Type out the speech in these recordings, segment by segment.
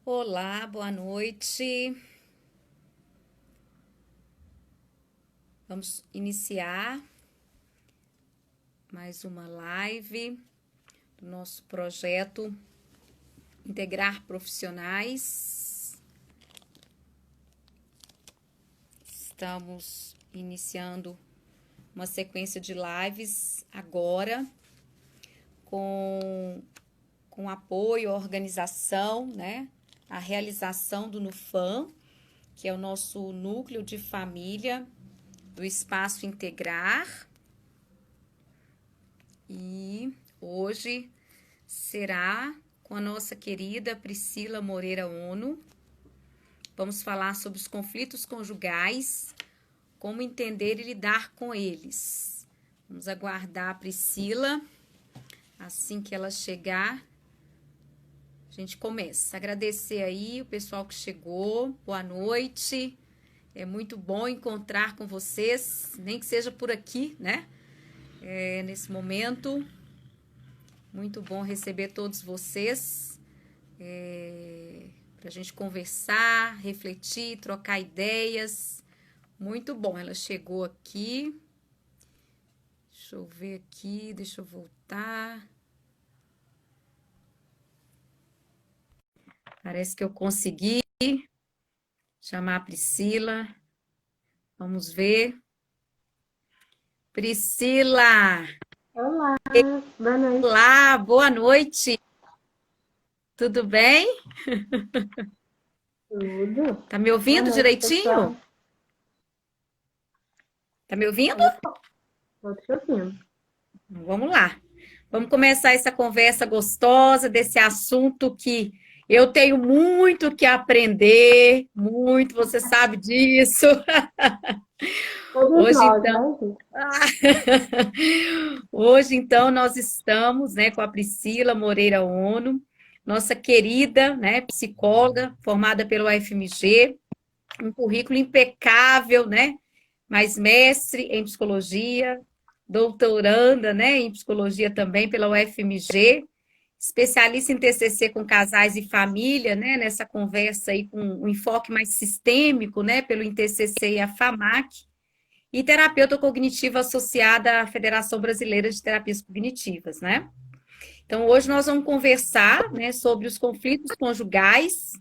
Olá, boa noite. Vamos iniciar mais uma live do nosso projeto Integrar Profissionais. Estamos iniciando uma sequência de lives agora com apoio à organização, né? A realização do NUFAM, que é o nosso núcleo de família do Espaço Integrar. E hoje será com a nossa querida Priscila Moreira Ono. Vamos falar sobre os conflitos conjugais, como entender e lidar com eles. Vamos aguardar a Priscila. Assim que ela chegar, a gente começa. Agradecer aí o pessoal que chegou. Boa noite. É muito bom encontrar com vocês, nem que seja por aqui, né? Nesse momento, muito bom receber todos vocês, para a gente conversar, refletir, trocar ideias. Muito bom, ela chegou aqui. Deixa eu ver aqui, deixa eu voltar. Parece que eu consegui chamar a Priscila. Vamos ver. Priscila! Olá, boa noite. Olá, boa noite. Tudo bem? Tudo? Tá me Boa ouvindo noite, pessoal. direitinho? Tá me ouvindo? Opa, vou te ouvindo. Vamos lá. Vamos começar essa conversa gostosa desse assunto que eu tenho muito que aprender, muito, você sabe disso. Todos Hoje, nós, então, né, gente? hoje, então, nós estamos, né, com a Priscila Moreira Ono, nossa querida, né, psicóloga, formada pelo UFMG, um currículo impecável, né, mas mestre em psicologia, doutoranda, né, em psicologia também pela UFMG, especialista em TCC com casais e família, né, nessa conversa aí com um enfoque mais sistêmico, né, pelo INTCC e a FAMAC, e terapeuta cognitiva associada à Federação Brasileira de Terapias Cognitivas, né? Então, hoje nós vamos conversar, né, sobre os conflitos conjugais,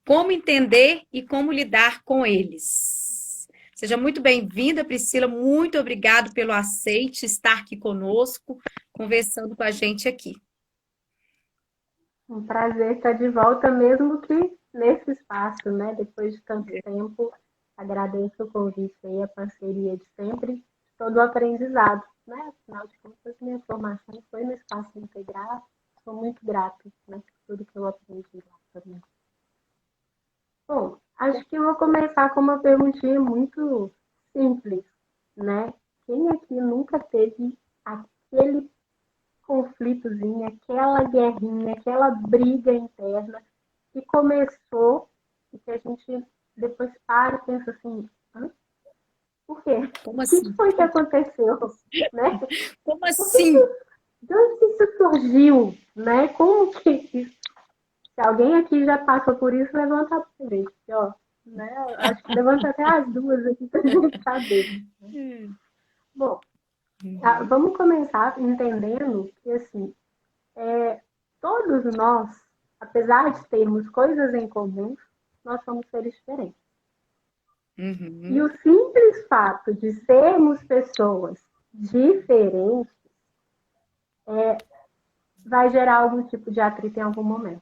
como entender e como lidar com eles. Seja muito bem-vinda, Priscila. Muito obrigado pelo aceite estar aqui conosco, conversando com a gente aqui. Um prazer estar de volta, mesmo que nesse espaço, né? Depois de tanto tempo, agradeço o convite e a parceria de sempre, todo o aprendizado, né? Afinal de contas, minha formação foi no espaço integral. Sou muito grata, né, por tudo que eu aprendi lá também. Bom, acho que eu vou começar com uma perguntinha muito simples, né? Quem aqui nunca teve aquele conflitozinho, aquela guerrinha, aquela briga interna que começou e que a gente depois para e pensa assim, hã? Por quê? Como O que assim? foi que aconteceu, né? Como Por que assim? de onde isso surgiu, né? Como que isso? Se alguém aqui já passou por isso, levanta a cabeça, ó, né? Acho que levanta até as duas aqui para a gente saber. Né? Bom, Uhum, vamos começar entendendo que, assim, todos nós, apesar de termos coisas em comum, nós somos seres diferentes. E uhum, o simples fato de sermos pessoas diferentes vai gerar algum tipo de atrito em algum momento.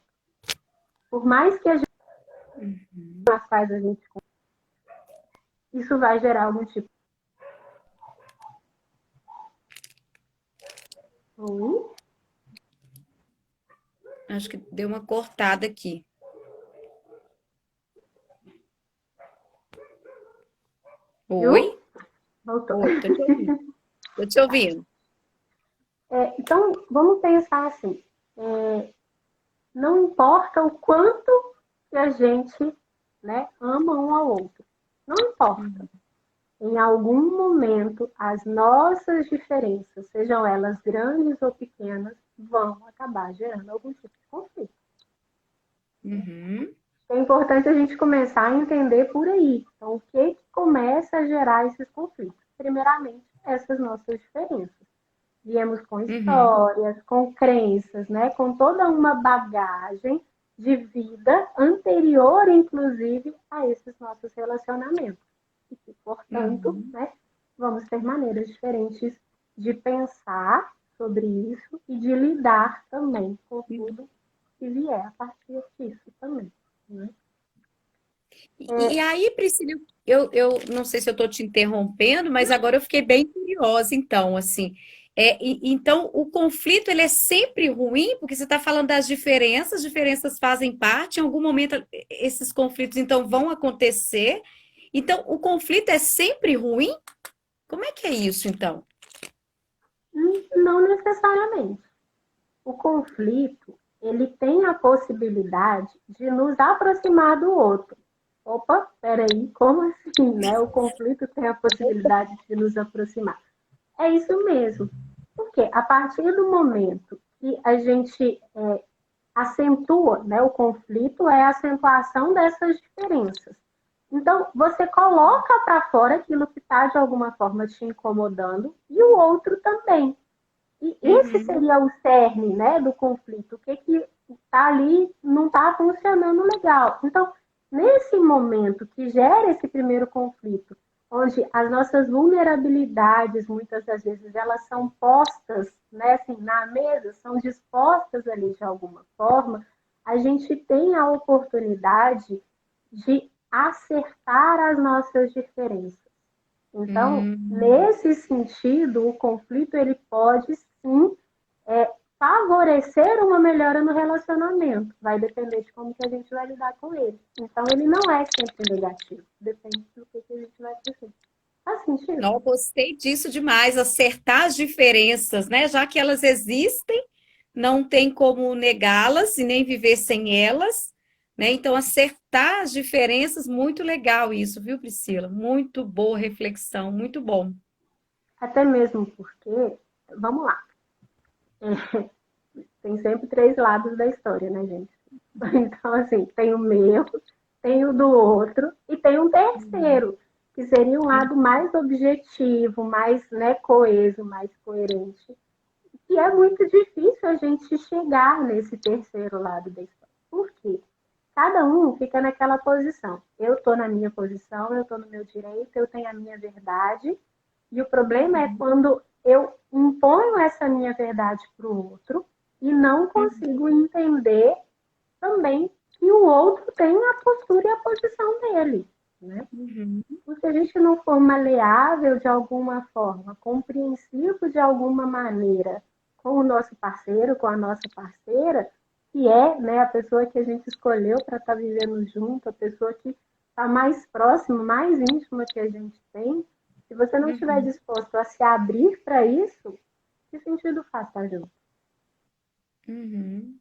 Por mais que a gente faz a gente, isso vai gerar algum tipo de... acho que deu uma cortada aqui. Oi? Viu? Voltou. Oi, tô te ouvindo. Tô te ouvindo. Então, vamos pensar assim, não importa o quanto que a gente, né, ama um ao outro. Não importa. Em algum momento, as nossas diferenças, sejam elas grandes ou pequenas, vão acabar gerando algum tipo de conflito. Uhum. É importante a gente começar a entender por aí. Então, o que começa a gerar esses conflitos? Primeiramente, essas nossas diferenças. Viemos com Uhum, histórias, com crenças, né? Com toda uma bagagem de vida anterior, inclusive, a esses nossos relacionamentos. E que, portanto, uhum. né, vamos ter maneiras diferentes de pensar sobre isso e de lidar também com tudo que vier a partir disso também. Né? E aí, Priscila, eu não sei se eu estou te interrompendo, mas agora eu fiquei bem curiosa, então, assim. Então, o conflito, ele é sempre ruim, porque você está falando das diferenças, as diferenças fazem parte, em algum momento esses conflitos, então, vão acontecer. Então, o conflito é sempre ruim? Como é que é isso, então? Não necessariamente. O conflito, ele tem a possibilidade de nos aproximar do outro. Opa, peraí, como assim, né? O conflito tem a possibilidade de nos aproximar. É isso mesmo. Porque a partir do momento que a gente acentua, né? O conflito é a acentuação dessas diferenças. Então, você coloca para fora aquilo que está de alguma forma te incomodando e o outro também. E esse Uhum, seria o cerne, né, do conflito. O que está ali não está funcionando legal. Então, nesse momento que gera esse primeiro conflito, onde as nossas vulnerabilidades, muitas das vezes, elas são postas, né, assim, na mesa, são dispostas ali de alguma forma, a gente tem a oportunidade de acertar as nossas diferenças. Então, uhum. nesse sentido, o conflito ele pode sim favorecer uma melhora no relacionamento. Vai depender de como que a gente vai lidar com ele. Então, ele não é sempre negativo. Depende do que a gente vai fazer. Faz sentido? Não, gostei disso demais, acertar as diferenças, né? Já que elas existem, não tem como negá-las e nem viver sem elas, né? Então, acertar as diferenças, muito legal isso, viu, Priscila? Muito boa reflexão, muito bom. Até mesmo porque, vamos lá, tem sempre três lados da história, né, gente? Então, assim, tem o meu, tem o do outro e tem um Uhum. terceiro, que seria um lado mais objetivo, mais né, coeso, mais coerente. E é muito difícil a gente chegar nesse terceiro lado da história. Por quê? Cada um fica naquela posição. Eu estou na minha posição, eu estou no meu direito, eu tenho a minha verdade. E o problema é Uhum. quando eu imponho essa minha verdade para o outro e não Uhum. consigo entender também que o outro tem a postura e a posição dele. Né? Uhum. Se a gente não for maleável de alguma forma, compreensivo de alguma maneira com o nosso parceiro, com a nossa parceira, que é né, a pessoa que a gente escolheu para estar vivendo junto, a pessoa que está mais próxima, mais íntima que a gente tem, se você não estiver Uhum. disposto a se abrir para isso, que sentido faz estar junto? Uhum.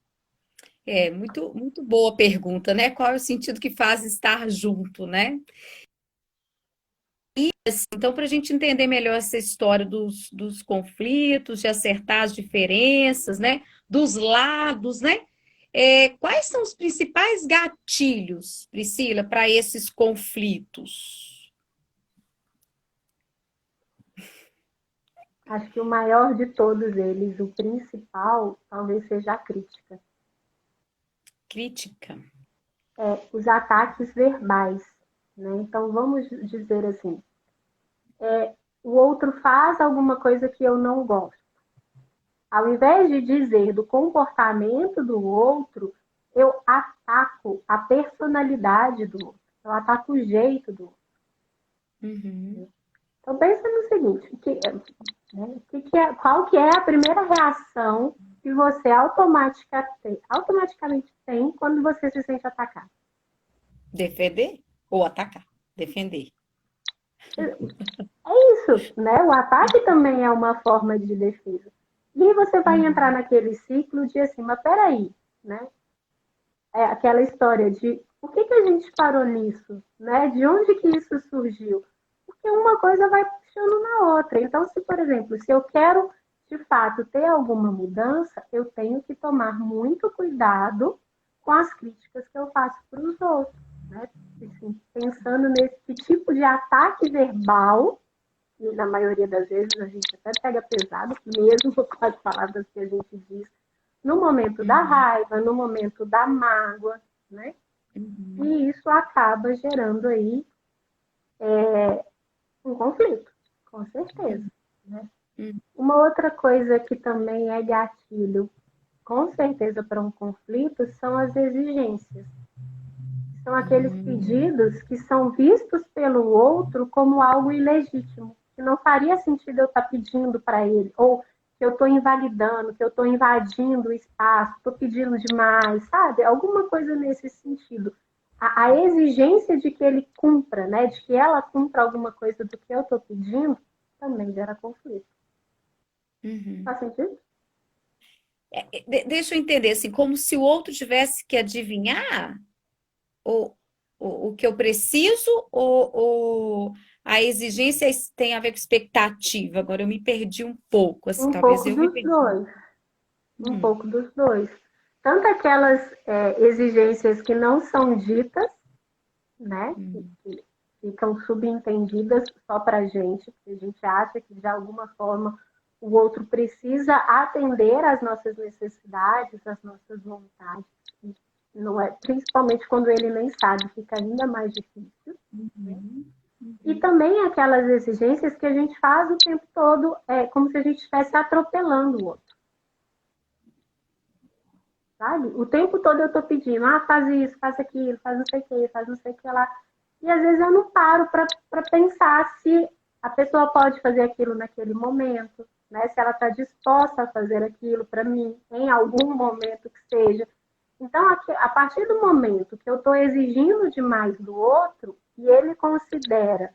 É, muito boa pergunta, né? Qual é o sentido que faz estar junto, né? Então, para a gente entender melhor essa história dos conflitos, de acertar as diferenças, né? Dos lados, né? Quais são os principais gatilhos, Priscila, para esses conflitos? Acho que o maior de todos eles, o principal, talvez seja a crítica. Crítica. Os ataques verbais. Né? Então, vamos dizer assim: o outro faz alguma coisa que eu não gosto. Ao invés de dizer do comportamento do outro, eu ataco a personalidade do outro, eu ataco o jeito do outro. Uhum. Então, pensa no seguinte: qual que é a primeira reação que você automaticamente tem quando você se sente atacado? Defender ou atacar? Defender. É isso, né? O ataque também é uma forma de defesa. E aí você vai entrar Uhum. naquele ciclo de assim, mas peraí, né? É aquela história de por que a gente parou nisso, né? De onde que isso surgiu? Porque uma coisa vai puxando na outra. Então, se, por exemplo, se eu quero de fato ter alguma mudança, eu tenho que tomar muito cuidado com as críticas que eu faço para os outros, né? Assim, pensando nesse tipo de ataque verbal, e na maioria das vezes a gente até pega pesado, mesmo com as palavras que a gente diz, no momento da raiva, no momento da mágoa, né? E isso acaba gerando aí um conflito, com certeza, né? Uma outra coisa que também é gatilho, com certeza, para um conflito, são as exigências. São aqueles pedidos que são vistos pelo outro como algo ilegítimo, que não faria sentido eu estar pedindo para ele, ou que eu estou invalidando, que eu estou invadindo o espaço, estou pedindo demais, sabe? Alguma coisa nesse sentido. A exigência de que ele cumpra, né? De que ela cumpra alguma coisa do que eu estou pedindo, também gera conflito. Faz sentido? Deixa eu entender, assim, como se o outro tivesse que adivinhar o, o que eu preciso ou a exigência tem a ver com expectativa? Agora eu me perdi um pouco, assim, Um talvez pouco eu me dos perdi. dois. Um pouco dos dois. Tanto aquelas exigências que não são ditas, né? Que ficam subentendidas só para a gente, porque a gente acha que de alguma forma o outro precisa atender às nossas necessidades, às nossas vontades. Não é, principalmente quando ele nem sabe, fica ainda mais difícil. Né? E também aquelas exigências que a gente faz o tempo todo, como se a gente estivesse atropelando o outro. Sabe? O tempo todo eu estou pedindo, faz isso, faz aquilo, faz não sei o que, faz não sei o que lá. E às vezes eu não paro para pensar se a pessoa pode fazer aquilo naquele momento, né? Se ela está disposta a fazer aquilo para mim, em algum momento que seja. Então, a partir do momento que eu estou exigindo demais do outro, e ele considera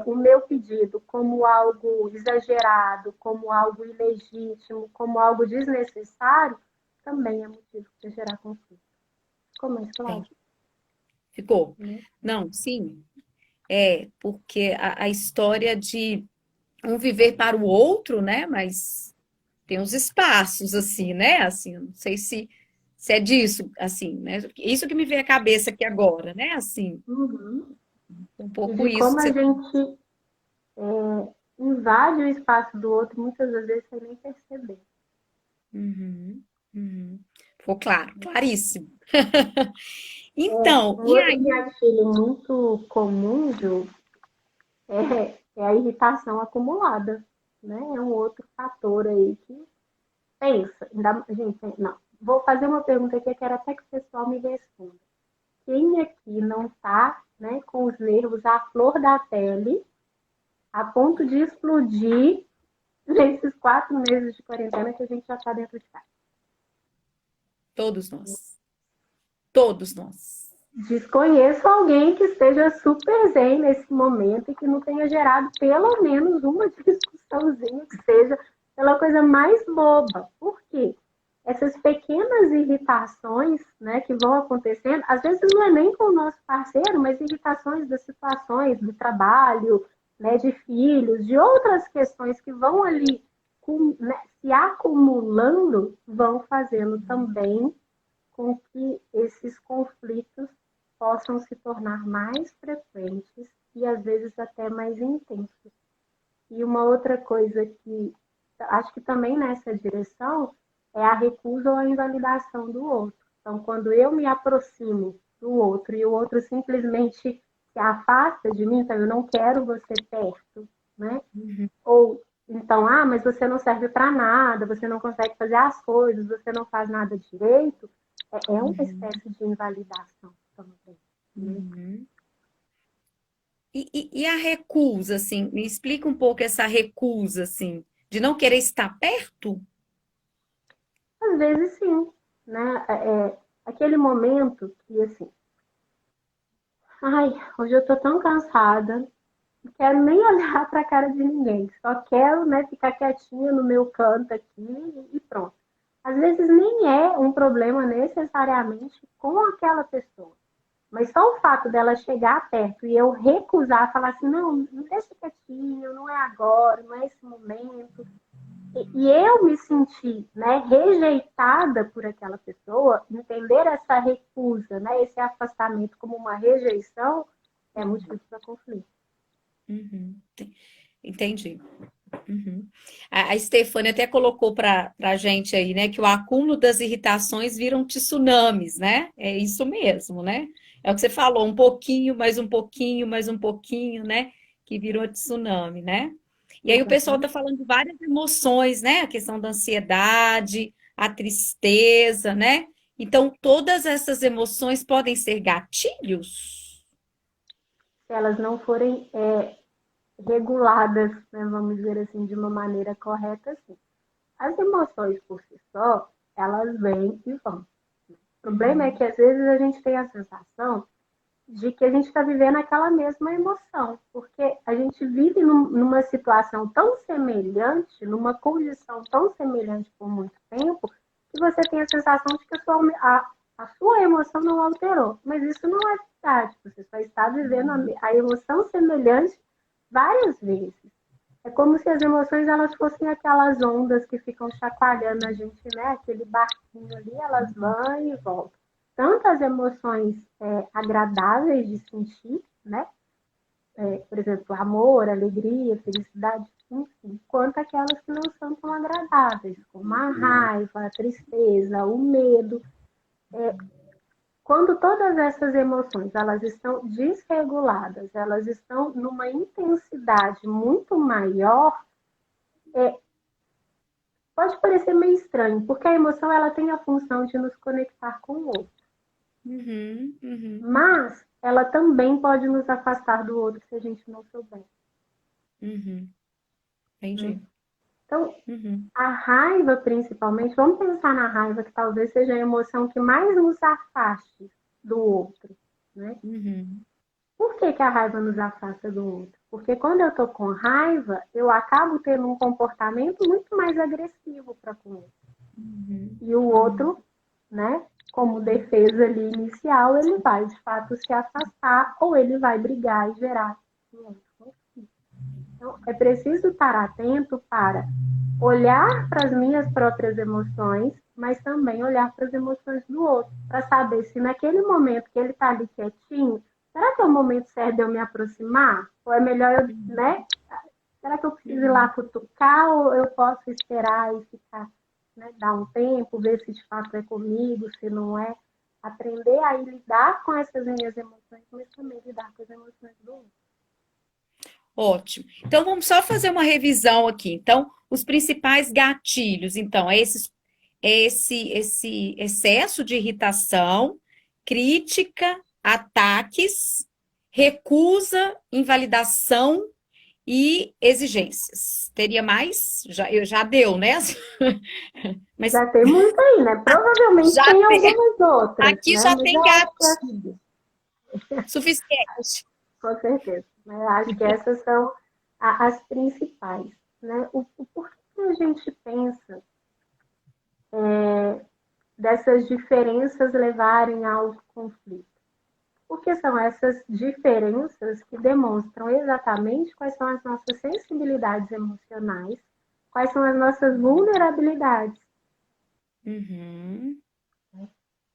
o meu pedido como algo exagerado, como algo ilegítimo, como algo desnecessário, também é motivo para gerar conflito. Ficou mais claro? Ficou. Né? Não, sim, porque a história de um viver para o outro, né? Mas tem uns espaços, assim, né? Assim, eu não sei se é disso, assim, né? Isso que me veio à cabeça aqui agora, né? Assim, Uhum. um E pouco de isso como que a você... gente invade o espaço do outro, muitas das vezes sem nem perceber. Uhum, uhum. Ficou claro, claríssimo. Então, Um e outro aí? gatilho muito comum, Ju, é a irritação acumulada. Né? É um outro fator aí que pensa. Gente, não. Vou fazer uma pergunta aqui, eu quero até que o pessoal me responda. Quem aqui não está, né, com os nervos à flor da pele, a ponto de explodir nesses 4 meses de quarentena que a gente já está dentro de casa? Todos nós. Todos nós. Desconheço alguém que esteja super zen nesse momento e que não tenha gerado pelo menos uma discussãozinha que seja pela coisa mais boba. Por quê? Essas pequenas irritações, né, que vão acontecendo, às vezes não é nem com o nosso parceiro, mas irritações das situações do trabalho, né, de filhos, de outras questões que vão ali né, se acumulando, vão fazendo também com que esses conflitos possam se tornar mais frequentes e às vezes até mais intensos. E uma outra coisa que acho que também nessa direção é a recusa ou a invalidação do outro. Então, quando eu me aproximo do outro e o outro simplesmente se afasta de mim, então eu não quero você perto, né? Ou então, mas você não serve para nada, você não consegue fazer as coisas, você não faz nada direito, é uma espécie de invalidação também. Né? Uhum. E a recusa, assim, me explica um pouco essa recusa, assim, de não querer estar perto? Às vezes sim, né? Aquele momento que assim, hoje eu tô tão cansada, não quero nem olhar para a cara de ninguém, só quero, né, ficar quietinha no meu canto aqui e pronto. Às vezes nem é um problema necessariamente com aquela pessoa, mas só o fato dela chegar perto e eu recusar, falar assim, não, não deixa quietinho, não é agora, não é esse momento, E eu me sentir, né, rejeitada por aquela pessoa, entender essa recusa, né, esse afastamento como uma rejeição, é motivo para conflito. Uhum. Entendi. Uhum. A Stefânia até colocou para a gente aí, né, que o acúmulo das irritações viram tsunamis, né? É isso mesmo, né? É o que você falou, um pouquinho, mais um pouquinho, mais um pouquinho, né? Que virou tsunami, né? E aí o pessoal está Exatamente. falando de várias emoções, né? A questão da ansiedade, a tristeza, né? Então, todas essas emoções podem ser gatilhos? Se elas não forem reguladas, né, vamos dizer assim, de uma maneira correta, sim. As emoções por si só, elas vêm e vão. O problema é Uhum. que às vezes a gente tem a sensação de que a gente está vivendo aquela mesma emoção, porque a gente vive numa situação tão semelhante, numa condição tão semelhante por muito tempo, que você tem a sensação de que a sua emoção não alterou. Mas isso não é verdade, você só está vivendo a emoção semelhante várias vezes. É como se as emoções elas fossem aquelas ondas que ficam chacoalhando a gente, né? Aquele barquinho ali, elas vão e voltam. Tanto as emoções agradáveis de sentir, né? Por exemplo, amor, alegria, felicidade, enfim, quanto aquelas que não são tão agradáveis, como a raiva, a tristeza, o medo. Quando todas essas emoções elas estão desreguladas, elas estão numa intensidade muito maior, é, pode parecer meio estranho, porque a emoção ela tem a função de nos conectar com o outro, Uhum, uhum, mas ela também pode nos afastar do outro se a gente não souber, uhum. né? Entendi. Então, Uhum, a raiva, principalmente, vamos pensar na raiva, que talvez seja a emoção que mais nos afaste do outro, né? uhum, Por que, que a raiva nos afasta do outro? Porque quando eu tô com raiva, eu acabo tendo um comportamento muito mais agressivo para com ele. uhum, E o uhum. outro, né, como defesa ali inicial, ele vai de fato se afastar ou ele vai brigar e gerar um outro conflito. Então, é preciso estar atento para olhar para as minhas próprias emoções, mas também olhar para as emoções do outro, para saber se naquele momento que ele está ali quietinho, será que é o momento certo de eu me aproximar? Ou é melhor eu, né? Será que eu preciso ir lá Uhum. cutucar ou eu posso esperar e ficar, né, dar um tempo, ver se de fato é comigo, se não é? Aprender a lidar com essas minhas emoções, mas também lidar com as emoções do outro. Ótimo. Então vamos só fazer uma revisão aqui. Então, os principais gatilhos, então, esse excesso de irritação, crítica, ataques, recusa, invalidação e exigências. Teria mais? Já deu, né? Mas Já tem muito aí, né? Provavelmente já tem tem, algumas outras, aqui né? já Mas tem eu acho que gatilho suficiente. com certeza. Mas eu acho que essas são as principais, né? O porquê que a gente pensa dessas diferenças levarem ao conflito? Porque são essas diferenças que demonstram exatamente quais são as nossas sensibilidades emocionais, quais são as nossas vulnerabilidades. Uhum,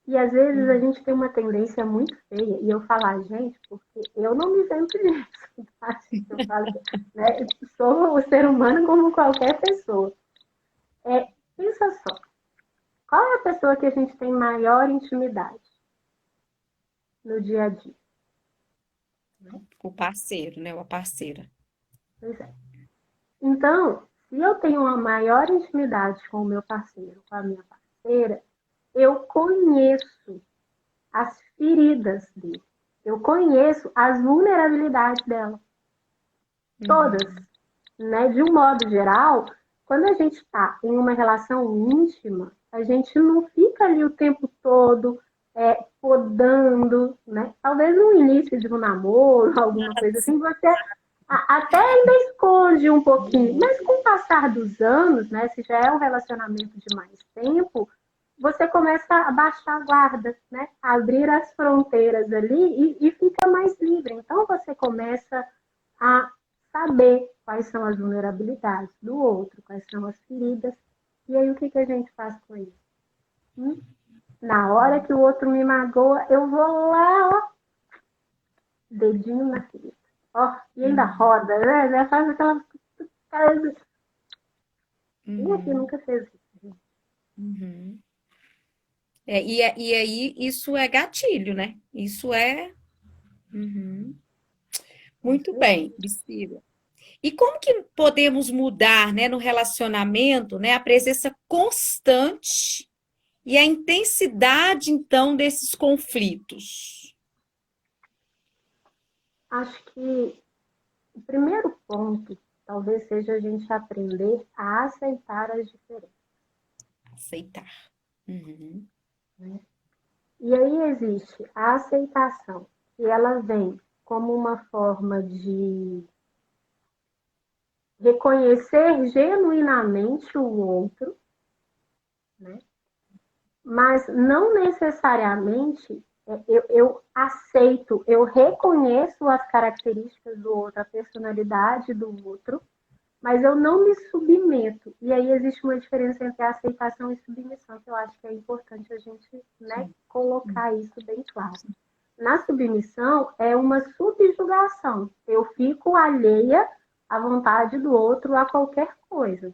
E às vezes a uhum. gente tem uma tendência muito feia, e eu falar, gente, porque eu não me isento disso, tá? Eu falo, né? Eu sou o ser humano como qualquer pessoa. Pensa só, qual é a pessoa que a gente tem maior intimidade no dia a dia? Né? O parceiro, né? Ou a parceira. Pois é. Então, se eu tenho uma maior intimidade com o meu parceiro, com a minha parceira, eu conheço as feridas dele. Eu conheço as vulnerabilidades dela. Todas. Uhum. Né? De um modo geral, quando a gente está em uma relação íntima, a gente não fica ali o tempo todo podando, né? Talvez no início de um namoro, alguma coisa assim, você até ainda esconde um pouquinho, mas com o passar dos anos, né, se já é um relacionamento de mais tempo, você começa a baixar a guarda, né, a abrir as fronteiras ali e fica mais livre. Então você começa a saber quais são as vulnerabilidades do outro, quais são as feridas. E aí, o que a gente faz com isso? Na hora que o outro me magoa, eu vou lá, ó, dedinho na ferida. Ó, e ainda roda, né? Já faz aquela... E aqui nunca fez isso. Uhum. E aí, isso é gatilho, né? Isso é. Uhum. Muito bem, Priscila. E como que podemos mudar, né, no relacionamento, né, a presença constante e a intensidade, então, desses conflitos? Acho que o primeiro ponto talvez seja a gente aprender a aceitar as diferenças. Aceitar. Uhum. Né? E aí existe a aceitação, que ela vem como uma forma de reconhecer genuinamente o outro, né? Mas não necessariamente eu aceito, eu reconheço as características do outro, a personalidade do outro, mas eu não me submeto. E aí existe uma diferença entre aceitação e submissão, que eu acho que é importante a gente, né, colocar isso bem claro. Na submissão, é uma subjugação. Eu fico alheia à vontade do outro a qualquer coisa.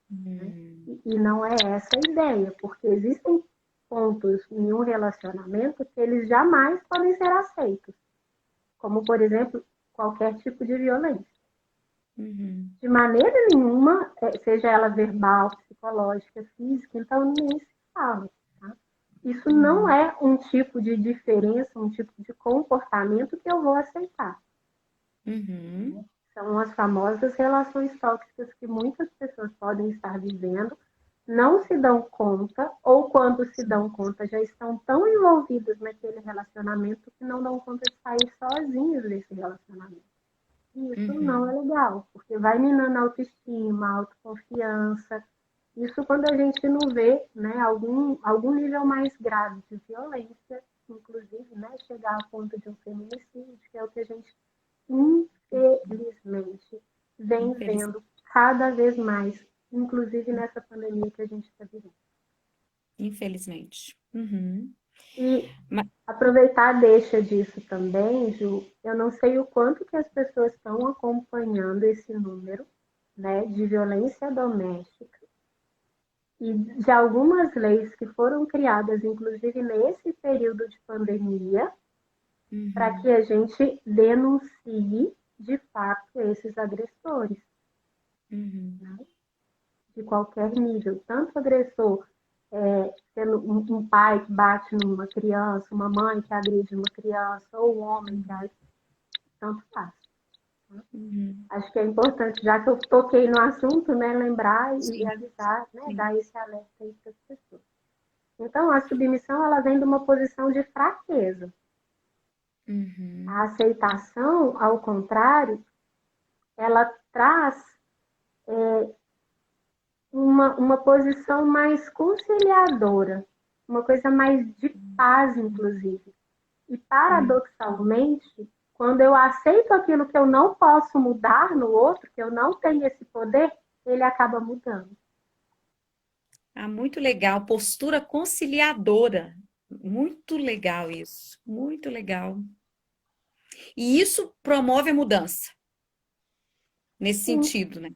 Né? E não é essa a ideia, porque existem pontos em um relacionamento que eles jamais podem ser aceitos. Como, por exemplo, qualquer tipo de violência. De maneira nenhuma, seja ela verbal, psicológica, física, então nem se fala. Tá? Isso não é um tipo de diferença, um tipo de comportamento que eu vou aceitar. São as famosas relações tóxicas que muitas pessoas podem estar vivendo, não se dão conta, ou quando se dão conta, já estão tão envolvidos naquele relacionamento que não dão conta de sair sozinhos desse relacionamento. E isso não é legal, porque vai minando a autoestima, a autoconfiança. Isso quando a gente não vê, né, algum nível mais grave de violência, inclusive, né, chegar ao ponto de um feminicídio, que é o que a gente, infelizmente, vem vendo cada vez mais, inclusive nessa pandemia que a gente está vivendo. Infelizmente. E Mas, aproveitar a deixa disso também, Ju, eu não sei o quanto que as pessoas estão acompanhando esse número, né, de violência doméstica e de algumas leis que foram criadas, inclusive nesse período de pandemia, para que a gente denuncie de fato esses agressores, né, de qualquer nível, tanto agressor sendo um pai que bate numa criança, uma mãe que agride uma criança, ou um homem que agride, tanto faz. Acho que é importante, já que eu toquei no assunto, né, lembrar e avisar, né, dar esse alerta aí para as pessoas. Então, a submissão, ela vem de uma posição de fraqueza. A aceitação, ao contrário, ela traz uma posição mais conciliadora, uma coisa mais de paz, inclusive. E, paradoxalmente, quando eu aceito aquilo que eu não posso mudar no outro, que eu não tenho esse poder, ele acaba mudando. muito legal. Postura conciliadora. Muito legal isso. Muito legal. E isso promove a mudança. Nesse Sim, sentido, né?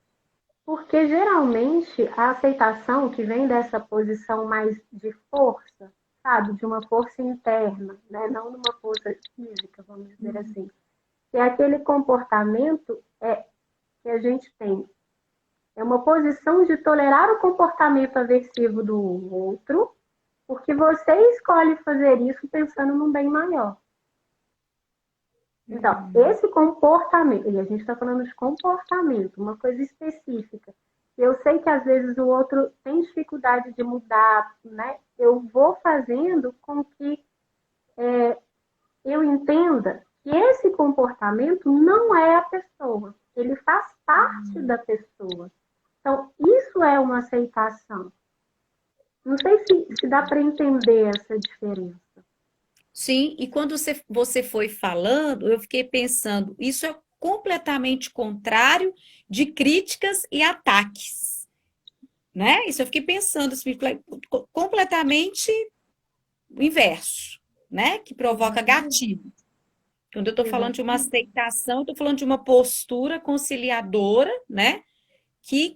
porque geralmente a aceitação que vem dessa posição mais de força, sabe, de uma força interna, né? Não numa força física, vamos dizer assim, que é aquele comportamento que a gente tem. É uma posição de tolerar o comportamento aversivo do outro, porque você escolhe fazer isso pensando num bem maior. Então, esse comportamento, e a gente está falando de comportamento, uma coisa específica. Eu sei que às vezes o outro tem dificuldade de mudar, né? Eu vou fazendo com que eu entenda que esse comportamento não é a pessoa, ele faz parte da pessoa. Então, isso é uma aceitação. Não sei se dá para entender essa diferença. Sim, e quando você foi falando, eu fiquei pensando, isso é completamente contrário de críticas e ataques, né? Isso eu fiquei pensando, assim, completamente o inverso, né? Que provoca gatilho. Quando eu estou falando de uma aceitação, eu estou falando de uma postura conciliadora, né? Que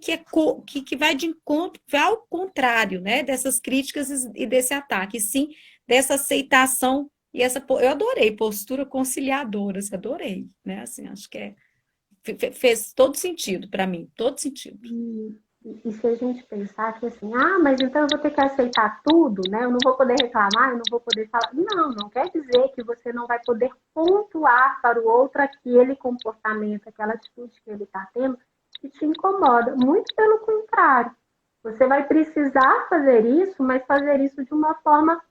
vai de encontro, vai ao contrário, né? Dessas críticas e desse ataque, e sim dessa aceitação e essa. Eu adorei postura conciliadora, assim, adorei, né? Assim, acho que fez todo sentido para mim, todo sentido. E se a gente pensar que assim, mas então eu vou ter que aceitar tudo, né? Eu não vou poder reclamar, eu não vou poder falar. Não quer dizer que você não vai poder pontuar para o outro aquele comportamento, aquela atitude que ele está tendo que te incomoda. Muito pelo contrário. Você vai precisar fazer isso, mas fazer isso de uma forma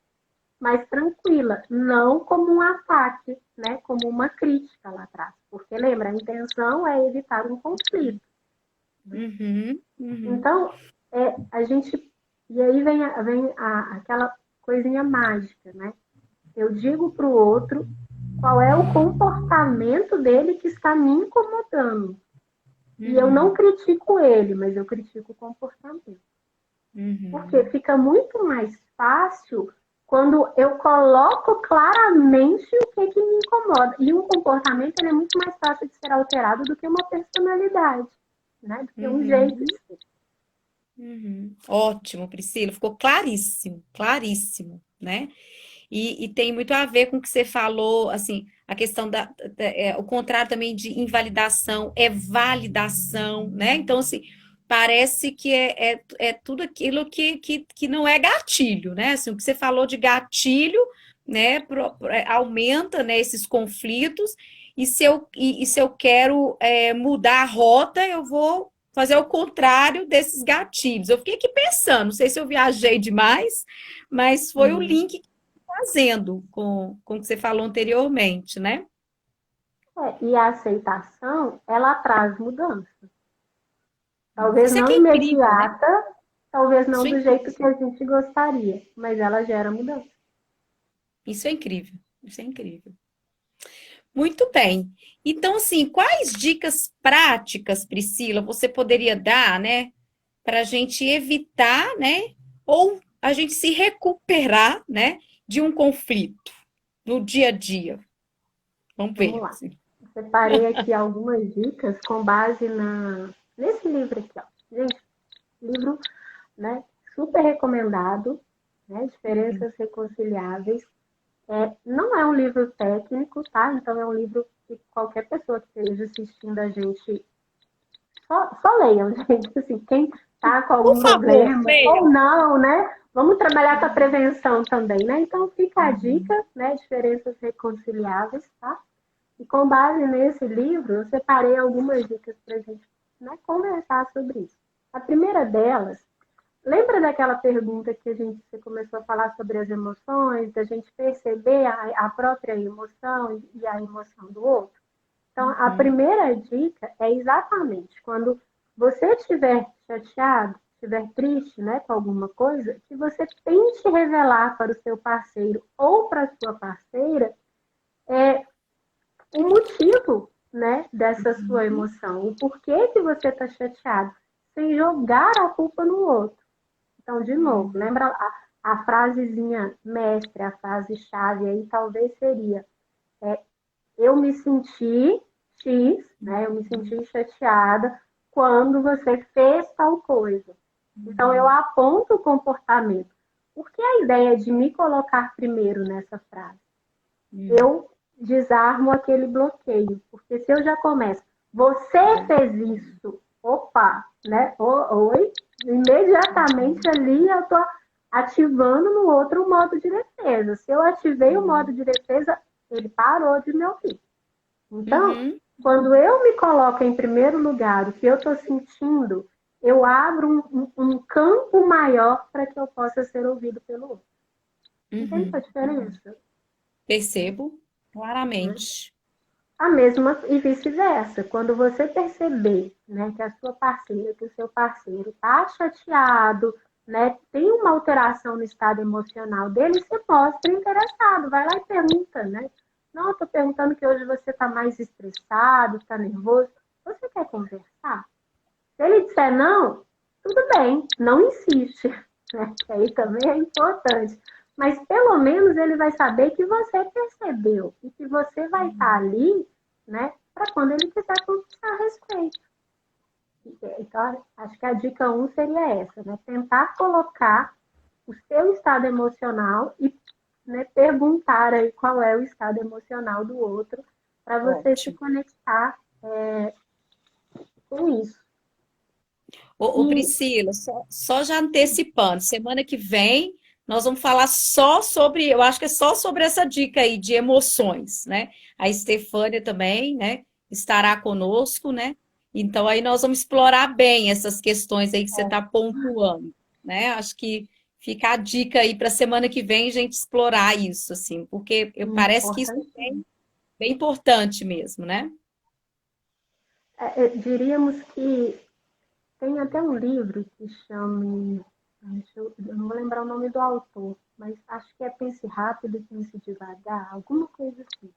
mais tranquila, não como um ataque, né? Como uma crítica lá atrás. Porque lembra, a intenção é evitar um conflito. Então, a gente. E aí vem aquela coisinha mágica, né? Eu digo para o outro qual é o comportamento dele que está me incomodando. E eu não critico ele, mas eu critico o comportamento. Porque fica muito mais fácil quando eu coloco claramente o que me incomoda. E um comportamento é muito mais fácil de ser alterado do que uma personalidade, né? Do que um jeito de ser. Ótimo, Priscila, ficou claríssimo, claríssimo, né? E tem muito a ver com o que você falou, assim, a questão o contrário também de invalidação é validação, né? Então, assim, parece que é tudo aquilo que não é gatilho, né? Assim, o que você falou de gatilho, né, aumenta, né, esses conflitos, e se eu quero mudar a rota, eu vou fazer o contrário desses gatilhos. Eu fiquei aqui pensando, não sei se eu viajei demais, mas foi o link fazendo com o que você falou anteriormente, né? E a aceitação, ela traz mudança. Talvez Isso é não que é incrível, né? imediata, talvez não Isso é do jeito incrível. que a gente gostaria, mas ela gera mudança. Isso é incrível. Isso é incrível. Muito bem. Então, assim, quais dicas práticas, Priscila, você poderia dar, né, para a gente evitar, né, ou a gente se recuperar, né, de um conflito no dia a dia? Vamos Vamos ver. lá. Separei aqui algumas dicas com base nesse livro aqui, ó. Gente, livro, né, super recomendado, né, Diferenças Reconciliáveis. Não é um livro técnico, tá? Então é um livro que qualquer pessoa que esteja assistindo a gente só leiam, gente. Assim, quem tá com Por algum favor, problema ou leiam. não, né? Vamos trabalhar com a prevenção também, né? Então fica a dica, né? Diferenças reconciliáveis, tá? E com base nesse livro, eu separei algumas dicas para a gente, né, conversar sobre isso. A primeira delas, lembra daquela pergunta que você começou a falar sobre as emoções, da gente perceber a própria emoção e a emoção do outro? Então, a primeira dica é exatamente quando você estiver chateado, estiver triste, né, com alguma coisa, que você tente revelar para o seu parceiro ou para a sua parceira o motivo, né, dessa sua emoção, o porquê que você está chateado, sem jogar a culpa no outro. Então, de novo, lembra a frasezinha mestre, a frase-chave aí talvez seria eu me senti X, né? Eu me senti chateada quando você fez tal coisa. Então, eu aponto o comportamento. Por que a ideia de me colocar primeiro nessa frase? Eu desarmo aquele bloqueio. Porque se eu já começo, você fez isso, opa, né? Oi, imediatamente ali eu estou ativando no outro o modo de defesa. Se eu ativei o modo de defesa, ele parou de me ouvir. Então, quando eu me coloco em primeiro lugar, o que eu estou sentindo, eu abro um campo maior para que eu possa ser ouvido pelo outro. Entende a diferença? Percebo Né? claramente. A mesma e vice-versa. Quando você perceber, né, que a sua parceira, que o seu parceiro está chateado, né, tem uma alteração no estado emocional dele, você mostra interessado, vai lá e pergunta, né? Não, eu estou perguntando que hoje você está mais estressado, está nervoso. Você quer conversar? Se ele disser não, tudo bem, não insiste, né? Que aí também é importante. Mas pelo menos ele vai saber que você percebeu e que você vai estar ali, né, para quando ele quiser conversar a respeito. Então, acho que a dica um seria essa, né? Tentar colocar o seu estado emocional e, né, perguntar aí qual é o estado emocional do outro para você se Ótimo. conectar com isso. Ô, E Priscila, só já antecipando, semana que vem nós vamos falar só sobre, eu acho que é só sobre essa dica aí de emoções, né? A Estefânia também, né, estará conosco, né? Então aí nós vamos explorar bem essas questões aí que você está pontuando, né? Acho que fica a dica aí para a semana que vem a gente explorar isso, assim, porque parece que isso é importante, bem importante mesmo, né? diríamos que tem até um livro que chama, eu não vou lembrar o nome do autor, mas acho que é Pense Rápido e Pense Devagar, alguma coisa assim.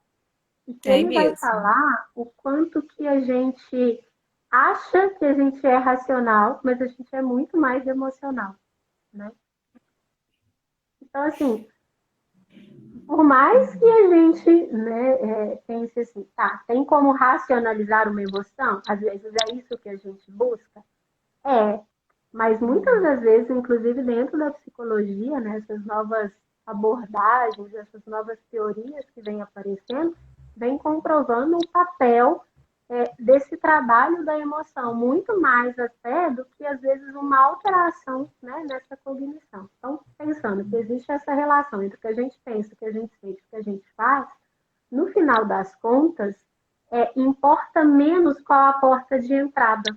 E que Tem ele vai mesmo. falar o quanto que a gente acha que a gente é racional, mas a gente é muito mais emocional, né? Então, assim, por mais que a gente, né, pense assim, tá, tem como racionalizar uma emoção? Às vezes é isso que a gente busca? É, mas muitas das vezes, inclusive dentro da psicologia, né, essas novas abordagens, essas novas teorias que vêm aparecendo, vêm comprovando o papel desse trabalho da emoção, muito mais até do que, às vezes, uma alteração, né, nessa cognição. Então, pensando que existe essa relação entre o que a gente pensa, o que a gente sente, o que a gente faz, no final das contas, importa menos qual a porta de entrada,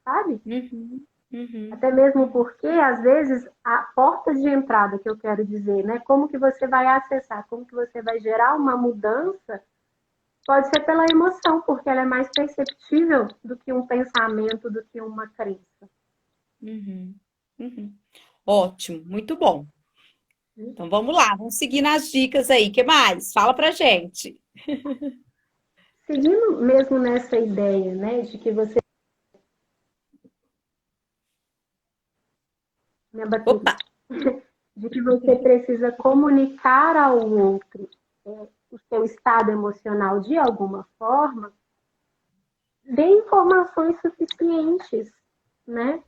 sabe? Uhum, uhum. Até mesmo porque, às vezes, a porta de entrada que eu quero dizer, né? Como que você vai acessar, como que você vai gerar uma mudança, pode ser pela emoção, porque ela é mais perceptível do que um pensamento, do que uma crença. Uhum, uhum. Ótimo, muito bom. Então vamos lá, vamos seguir nas dicas aí. Que mais? Fala pra gente. Seguindo mesmo nessa ideia, né, de que você... Minha bateria. Opa! De que você precisa comunicar ao outro o seu estado emocional de alguma forma, dê informações suficientes, né?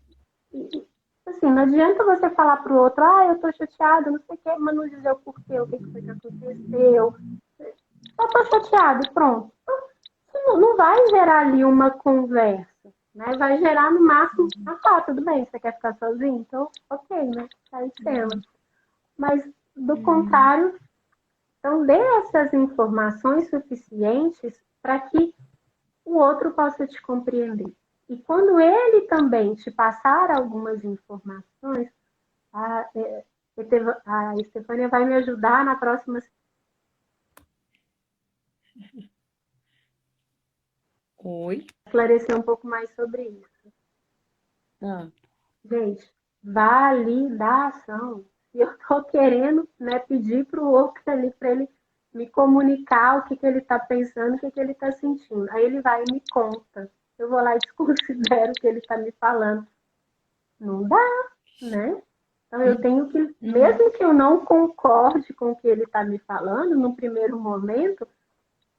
E, assim, não adianta você falar para o outro, eu tô chateado, não sei o quê, mas não dizer o porquê, o que foi que aconteceu. Só tô chateado e pronto. Não vai gerar ali uma conversa, né? Vai gerar no máximo, tá, tudo bem, você quer ficar sozinho? Então, ok, né? Sai de cena. Mas, do contrário, então dê essas informações suficientes para que o outro possa te compreender. E quando ele também te passar algumas informações, a, a Estefânia vai me ajudar na próxima Oi. esclarecer um pouco mais sobre isso. Ah, Gente, vale da ação. Se eu estou querendo, né, pedir para o outro ali para ele me comunicar o que, que ele está pensando, o que, que ele está sentindo. Aí ele vai e me conta. Eu vou lá e desconsidero o que ele está me falando. Não dá, né? Então eu tenho que, uhum, mesmo que eu não concorde com o que ele está me falando, no primeiro momento,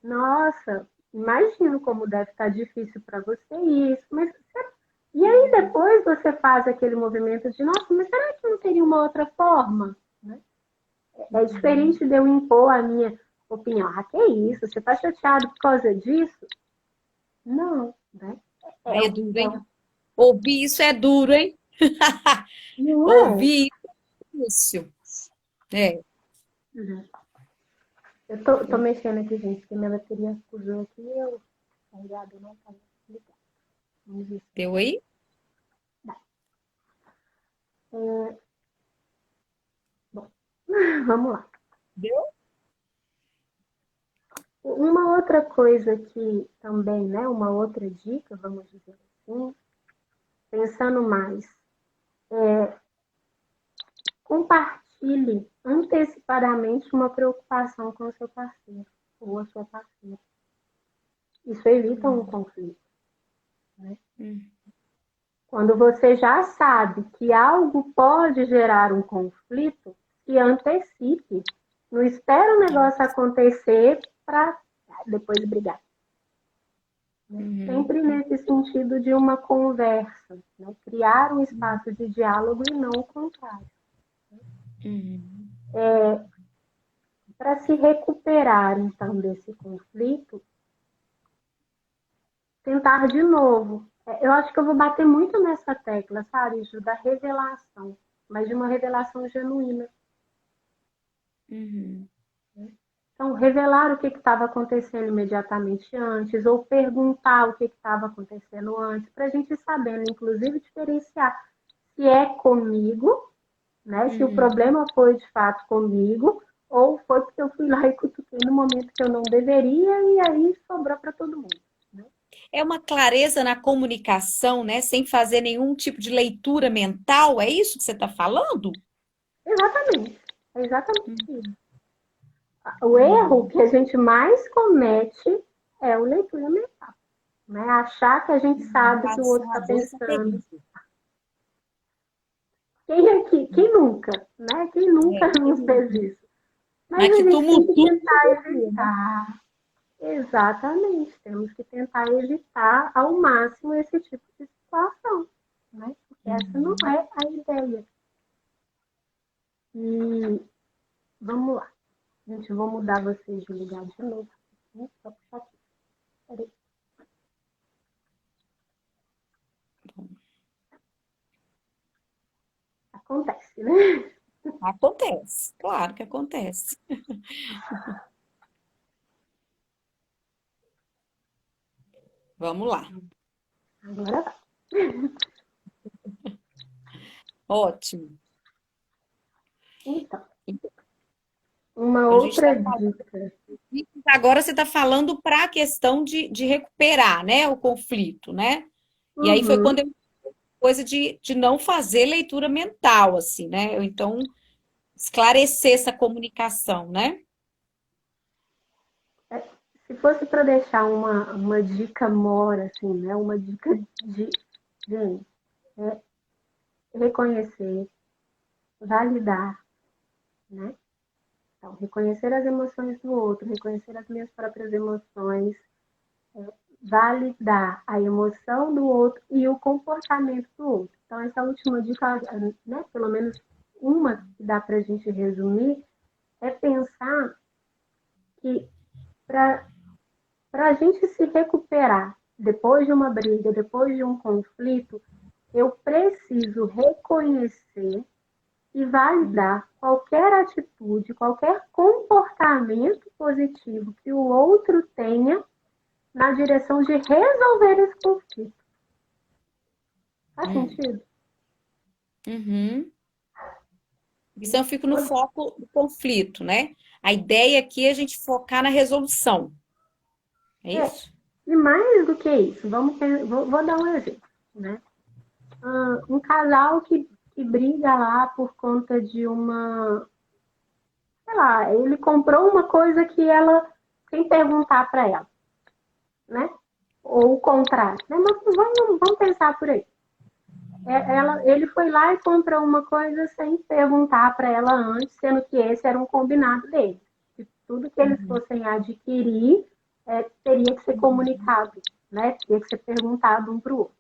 nossa, imagino como deve estar difícil para você isso, mas e aí depois você faz aquele movimento de, nossa, mas será que não teria uma outra forma? Né? É uhum. diferente de eu impor a minha opinião. Ah, que isso? Você está chateado por causa disso? Não, né? É, Ai, é duro, é, hein? Ouvir isso é duro, hein? não é? Ouvir isso. É. Uhum. Eu tô mexendo aqui, gente, porque minha bateria fusou aqui e eu carregado não tá ligado. Vamos ver se Deu aí? dá. É, bom, vamos lá. Deu? Uma outra coisa que também, né, uma outra dica, vamos dizer assim, pensando mais, compartilhe antecipadamente uma preocupação com o seu parceiro. ou a sua parceira. Isso evita um conflito, né? Quando você já sabe que algo pode gerar um conflito, se antecipe. Não espera o negócio acontecer para depois brigar. Sempre nesse sentido de uma conversa, né? Criar um espaço de diálogo e não o contrário. Para se recuperar, então, desse conflito, tentar de novo. Eu acho que eu vou bater muito nessa tecla, sabe, Ju, da revelação, mas de uma revelação genuína. Então, revelar o que estava acontecendo imediatamente antes, ou perguntar o que estava acontecendo antes, para a gente saber, inclusive, diferenciar se é comigo, né? Se o problema foi de fato comigo, ou foi porque eu fui lá e cutuquei no momento que eu não deveria, e aí sobrou para todo mundo. É uma clareza na comunicação, né? Sem fazer nenhum tipo de leitura mental, é isso que você está falando? Exatamente, é exatamente isso. O erro que a gente mais comete é o leitura mental, né? Achar que a gente sabe o que o outro está pensando. Quem aqui, quem nunca, né? Quem nunca nos fez isso? Mas Mas a que gente tem que tumultua, tentar evitar. Exatamente, temos que tentar evitar ao máximo esse tipo de situação, né? Porque essa não é a ideia. E vamos lá. Gente, eu vou mudar vocês de lugar de novo. Só puxar aqui. Peraí. Acontece, né? acontece, claro que acontece. Vamos lá. Agora vai. Ótimo. Então, uma A gente está outra dica. agora você está falando para a questão de recuperar, né, o conflito, né? E aí foi quando Uhum. eu coisa de não fazer leitura mental, assim, né? Ou então esclarecer essa comunicação, né? Se fosse para deixar uma dica mora, assim, né? Uma dica de, gente, é reconhecer, validar, né? Então, reconhecer as emoções do outro, reconhecer as minhas próprias emoções, validar a emoção do outro e o comportamento do outro. Então, essa última dica, né, pelo menos uma que dá para a gente resumir, é pensar que para a gente se recuperar depois de uma briga, depois de um conflito, eu preciso reconhecer e validar qualquer atitude, qualquer comportamento positivo que o outro tenha na direção de resolver esse conflito. Faz sentido? Uhum. Então, eu fico no foco do conflito, né? A ideia aqui é a gente focar na resolução. É É, isso? e mais do que isso, vou dar um exemplo, né? Um casal que briga lá por conta de uma, sei lá, ele comprou uma coisa que ela, sem perguntar para ela, né? Ou o contrário, né? Mas vamos pensar por aí. Ele foi lá e comprou uma coisa sem perguntar para ela antes, sendo que esse era um combinado dele. Que tudo que eles fossem adquirir teria que ser comunicado, né? Teria que ser perguntado um para o outro.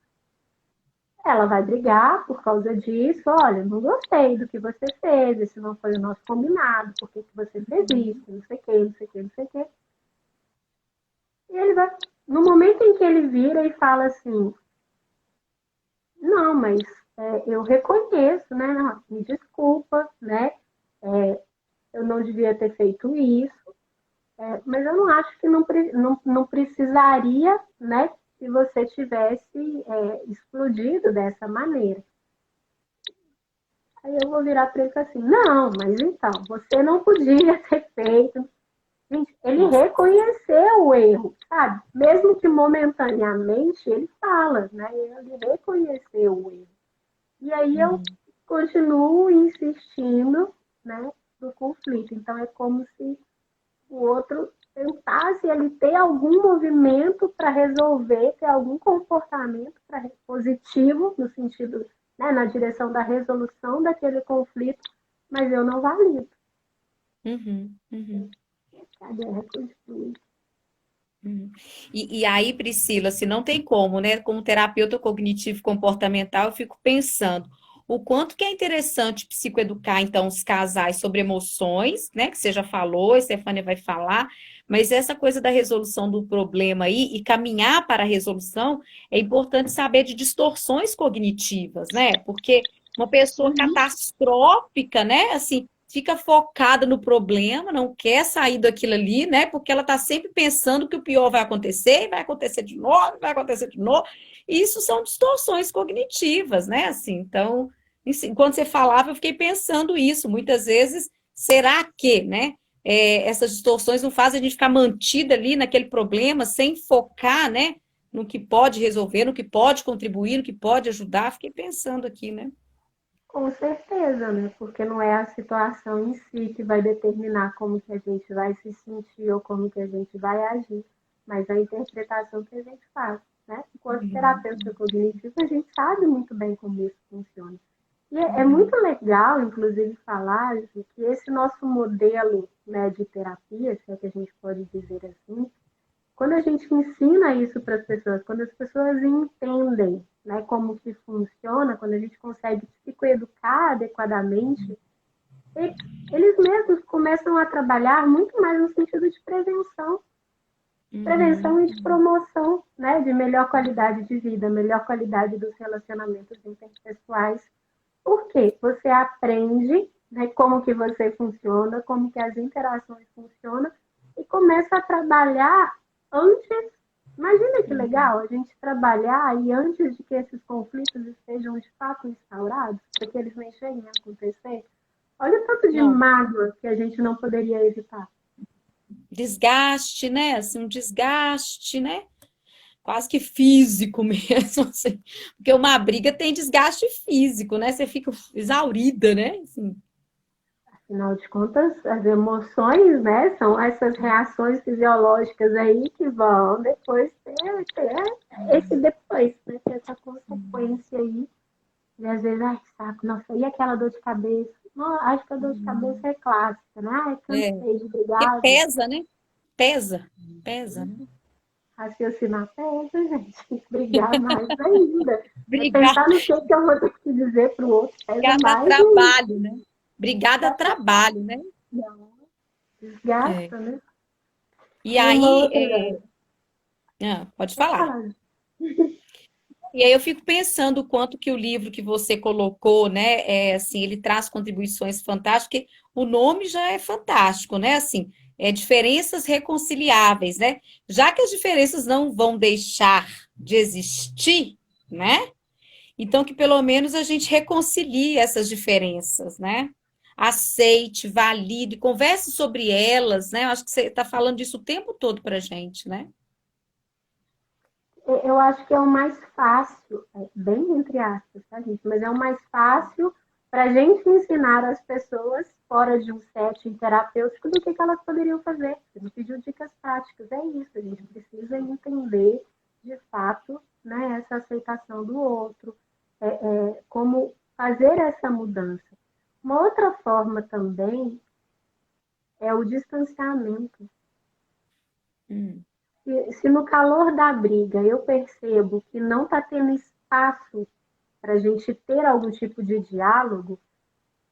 Ela vai brigar por causa disso. Olha, não gostei do que você fez, esse não foi o nosso combinado, por que você fez isso, não sei o que, não sei o que, não sei o que. E ele vai, no momento em que ele vira e fala assim, não, mas eu reconheço, né? Não, me desculpa, né? Eu não devia ter feito isso, mas eu não acho que não precisaria, né? Se você tivesse explodido dessa maneira. Aí eu vou virar para ele assim, não, mas então, você não podia ter feito. Gente, ele Nossa. reconheceu o erro, sabe? Mesmo que momentaneamente ele fala, né? Ele reconheceu o erro. E aí eu continuo insistindo, né, no conflito. Então é como se o outro tentasse ele ter algum movimento para resolver, ter algum comportamento positivo, no sentido, né, na direção da resolução daquele conflito, mas eu não valido. Uhum, uhum, A guerra continua. uhum. E aí, Priscila, se não tem como, né? Como terapeuta cognitivo comportamental, eu fico pensando o quanto que é interessante psicoeducar, então, os casais sobre emoções, né? Que você já falou, a Stefânia vai falar, mas essa coisa da resolução do problema aí e caminhar para a resolução, é importante saber de distorções cognitivas, né? Porque uma pessoa Uhum. catastrófica, né? Assim, fica focada no problema, não quer sair daquilo ali, né? Porque ela está sempre pensando que o pior vai acontecer, e vai acontecer de novo, vai acontecer de novo. E isso são distorções cognitivas, né? Assim, então, quando você falava, eu fiquei pensando isso. Muitas vezes, será que, né? Essas distorções não fazem a gente ficar mantida ali naquele problema, sem focar, né? No que pode resolver, no que pode contribuir, no que pode ajudar. Fiquei pensando aqui, né? Com certeza, né? Porque não é a situação em si que vai determinar como que a gente vai se sentir ou como que a gente vai agir, mas a interpretação que a gente faz, né? Enquanto terapeuta cognitivo, a gente sabe muito bem como isso funciona. E é muito legal, inclusive, falar que esse nosso modelo, né, de terapia, se é que a gente pode dizer assim, quando a gente ensina isso para as pessoas, quando as pessoas entendem, né, como que funciona, quando a gente consegue psicoeducar adequadamente, eles mesmos começam a trabalhar muito mais no sentido de prevenção e de promoção, né, de melhor qualidade de vida, melhor qualidade dos relacionamentos interpessoais. Por quê? Você aprende, né, como que você funciona, como que as interações funcionam e começa a trabalhar antes. Imagina que legal a gente trabalhar e antes de que esses conflitos estejam de fato instaurados, para que eles nem cheguem a acontecer. Olha o tanto de Não, mágoa que a gente não poderia evitar. desgaste, né? Assim, um desgaste, né? Quase que físico mesmo, assim. Porque uma briga tem desgaste físico, né? Você fica exaurida, né? Assim. Afinal de contas, as emoções, né, são essas reações fisiológicas aí que vão depois ter esse depois, né, ter essa consequência aí. E às vezes, ai, que saco, nossa, e aquela dor de cabeça? Não, acho que a dor de cabeça é clássica, né? Ai, É. cansei de Porque brigar, de pesa, né? Pesa, pesa, né? raciocinar, pesa, gente, brigar mais ainda. É Brigar, pensar no que eu vou ter que dizer para o outro, pesa brigar dá mais ainda. trabalho, né? Brigar dá trabalho, né? É. Desgasta, né? E E uma aí, outra. pode Pode falar. falar. E aí eu fico pensando o quanto que o livro que você colocou, né, assim, ele traz contribuições fantásticas, porque o nome já é fantástico, né? Assim, diferenças reconciliáveis, né? Já que as diferenças não vão deixar de existir, né? Então que pelo menos a gente reconcilie essas diferenças, né? Aceite, valide, converse sobre elas, né? Eu acho que você está falando disso o tempo todo para a gente, né? Eu acho que é o mais fácil, bem entre aspas, tá, gente? Mas é o mais fácil para a gente ensinar as pessoas fora de um setting terapêutico do que elas poderiam fazer. Você me pediu dicas práticas, é isso. A gente precisa entender, de fato, né, essa aceitação do outro, como fazer essa mudança. Uma outra forma também é o distanciamento. Hum, Se no calor da briga eu percebo que não está tendo espaço para a gente ter algum tipo de diálogo,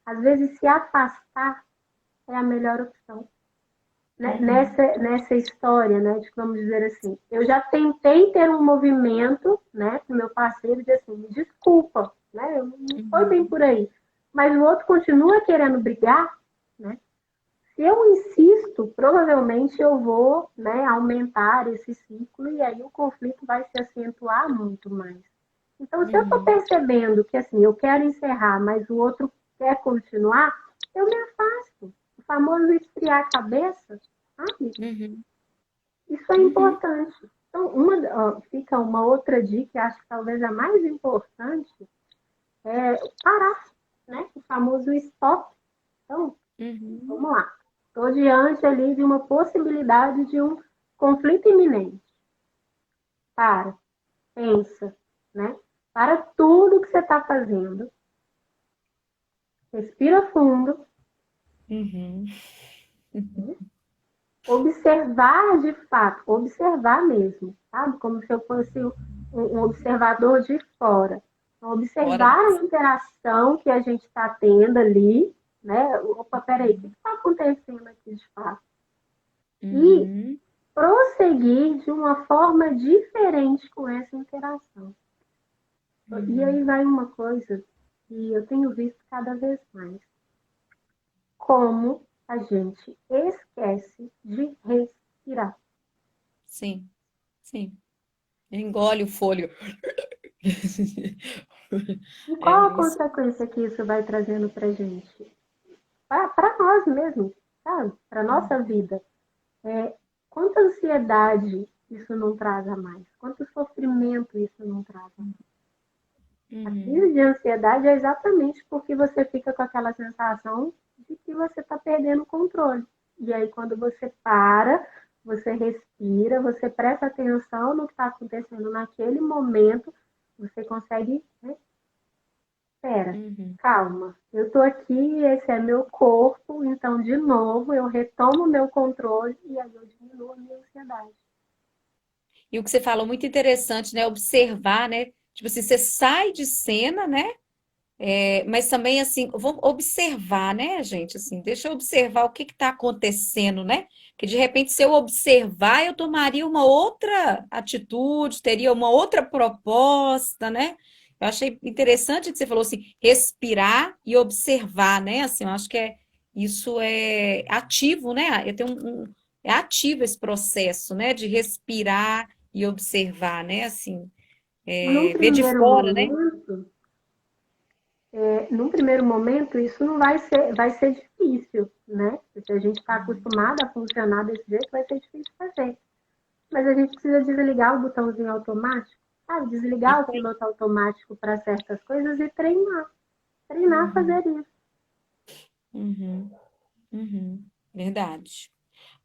às vezes se afastar é a melhor opção. uhum, Nessa história, né, de vamos dizer assim, eu já tentei ter um movimento, né, com meu parceiro de assim, me desculpa, né, não foi bem uhum, por aí, mas o outro continua querendo brigar, né, se eu insisto, provavelmente eu vou, né, aumentar esse ciclo e aí o conflito vai se acentuar muito mais. Então, se eu estou uhum, percebendo que assim, eu quero encerrar, mas o outro quer continuar, eu me afasto. O famoso esfriar a cabeça, sabe? uhum, Isso é uhum. importante. Então, fica uma outra dica, acho que talvez a mais importante, é parar, né? O famoso stop. Então, Uhum, vamos lá. Estou diante ali de uma possibilidade de um conflito iminente. Para, pensa, né? Para tudo que você está fazendo. Respira fundo. Uhum. Observar de fato, observar mesmo, sabe? Como se eu fosse um observador de fora. Então, Fora observar da... a interação que a gente está tendo ali, né? Opa, peraí, o que está acontecendo aqui de fato? E Uhum. prosseguir de uma forma diferente com essa interação. E Uhum. aí vai uma coisa que eu tenho visto cada vez mais. Como a gente esquece de respirar. Sim, sim. Engole o fôlego. E qual a É isso. consequência que isso vai trazendo para a gente? Para nós mesmos, sabe? Para nossa vida. Quanta ansiedade isso não traz a mais? Quanto sofrimento isso não traz a mais? A Uhum. crise de ansiedade é exatamente porque você fica com aquela sensação de que você está perdendo o controle. E aí, quando você para, você respira, você presta atenção no que está acontecendo naquele momento, você consegue, né? Espera, Uhum. calma, eu estou aqui, esse é meu corpo, então, de novo, eu retomo o meu controle e aí eu diminuo a minha ansiedade. E o que você falou muito interessante, né? Observar, né? Tipo assim, você sai de cena, né? Mas também, assim, vamos observar, né, gente? Assim, deixa eu observar o que está acontecendo, né? Que de repente, se eu observar, eu tomaria uma outra atitude, teria uma outra proposta, né? Eu achei interessante que você falou assim, respirar e observar, né? Assim, eu acho que isso é ativo, né? Eu tenho é ativo esse processo, né? De respirar e observar, né? Assim, Num ver de primeiro fora, né? momento, num primeiro momento, isso não vai ser difícil, né? Se a gente está acostumado a funcionar desse jeito, vai ser difícil fazer. Mas a gente precisa desligar o botãozinho automático, sabe? Desligar o Isso aí. piloto automático para certas coisas e treinar. Treinar a Uhum. fazer isso. Uhum, uhum, verdade.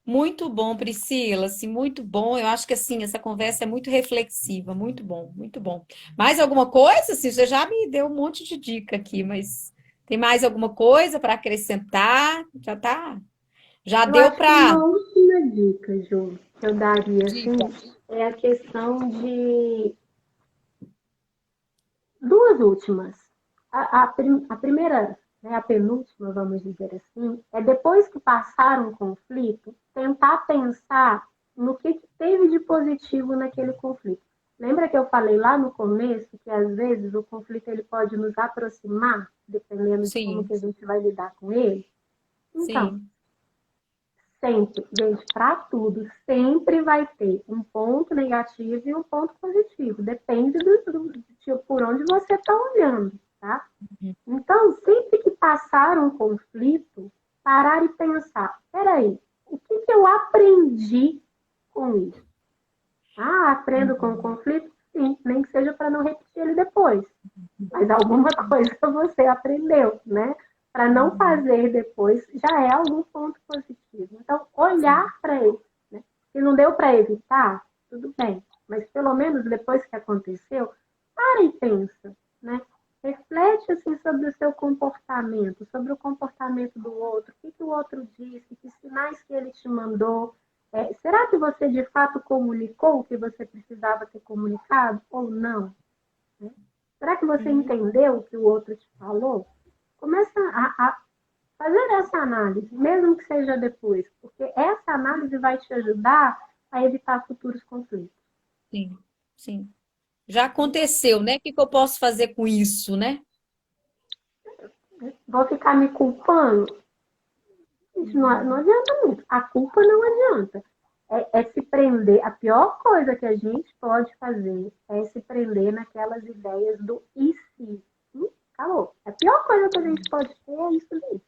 Muito bom, Priscila, assim, muito bom. Eu acho que assim, essa conversa é muito reflexiva, muito bom, muito bom. Mais alguma coisa? Assim, você já me deu um monte de dica aqui, mas tem mais alguma coisa para acrescentar? Já Eu deu acho que para uma última dica, Ju, que eu daria, assim, dica. é a questão de duas últimas. A primeira, né, a penúltima, vamos dizer assim, é depois que passar um conflito, tentar pensar no que teve de positivo naquele conflito. Lembra que eu falei lá no começo que às vezes o conflito ele pode nos aproximar, dependendo de como Sim, que a gente vai lidar com ele? Então, sim. sempre, gente, para tudo, sempre vai ter um ponto negativo e um ponto positivo. Depende de por onde você está olhando, tá? Uhum, Então, sempre que passar um conflito, parar e pensar: peraí, o que, que eu aprendi com isso? Ah, aprendo com o uhum, conflito? Sim, nem que seja para não repetir ele depois. Mas alguma coisa você aprendeu, né? Para não uhum, fazer depois já é algum ponto positivo. Então, olhar sim. para ele. Né? Se não deu para evitar, tudo bem. Mas pelo menos depois que aconteceu, para e pensa, né? Reflete assim sobre o seu comportamento, sobre o comportamento do outro, o que, que o outro disse, que sinais que ele te mandou. Será que você de fato comunicou o que você precisava ter comunicado ou não? Né? Será que você Uhum. entendeu o que o outro te falou? Começa a fazer essa análise, mesmo que seja depois, porque essa análise vai te ajudar a evitar futuros conflitos. Sim, sim. Já aconteceu, né? O que que eu posso fazer com isso, né? Vou ficar me culpando? Gente, não Uhum. adianta muito. A culpa não adianta. É se prender. A pior coisa que a gente pode fazer é se prender naquelas ideias do e se. Acabou. A pior coisa que a gente pode ter é isso daí.